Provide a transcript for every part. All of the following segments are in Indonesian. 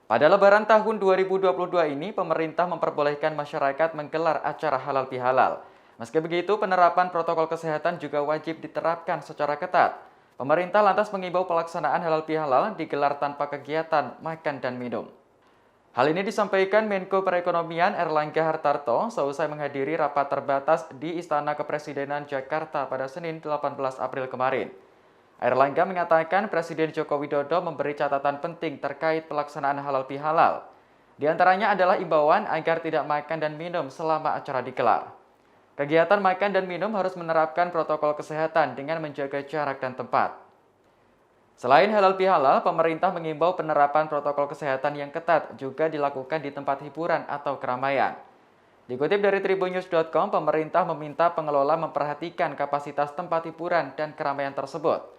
Pada Lebaran tahun 2022 ini, pemerintah memperbolehkan masyarakat menggelar acara halal bihalal. Meski begitu, penerapan protokol kesehatan juga wajib diterapkan secara ketat. Pemerintah lantas mengimbau pelaksanaan halal bihalal digelar tanpa kegiatan makan dan minum. Hal ini disampaikan Menko Perekonomian Erlangga Hartarto seusai menghadiri rapat terbatas di Istana Kepresidenan Jakarta pada Senin 18 April kemarin. Erlangga mengatakan Presiden Joko Widodo memberi catatan penting terkait pelaksanaan halal bihalal. Di antaranya adalah imbauan agar tidak makan dan minum selama acara digelar. Kegiatan makan dan minum harus menerapkan protokol kesehatan dengan menjaga jarak dan tempat. Selain halal bihalal, pemerintah mengimbau penerapan protokol kesehatan yang ketat juga dilakukan di tempat hiburan atau keramaian. Dikutip dari tribunnews.com, pemerintah meminta pengelola memperhatikan kapasitas tempat hiburan dan keramaian tersebut.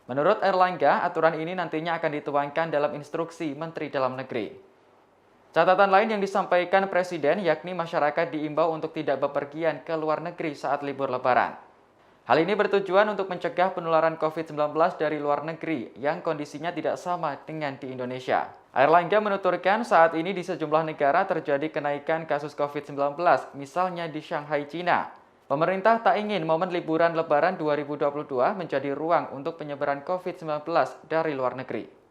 Menurut Erlangga, aturan ini nantinya akan dituangkan dalam instruksi Menteri Dalam Negeri. Catatan lain yang disampaikan Presiden yakni masyarakat diimbau untuk tidak bepergian ke luar negeri saat libur Lebaran. Hal ini bertujuan untuk mencegah penularan COVID-19 dari luar negeri yang kondisinya tidak sama dengan di Indonesia. Erlangga menuturkan saat ini di sejumlah negara terjadi kenaikan kasus COVID-19, misalnya di Shanghai, China. Pemerintah tak ingin momen liburan Lebaran 2022 menjadi ruang untuk penyebaran COVID-19 dari luar negeri.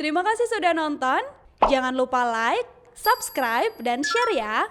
Terima kasih sudah nonton. Jangan lupa like, subscribe, dan share ya.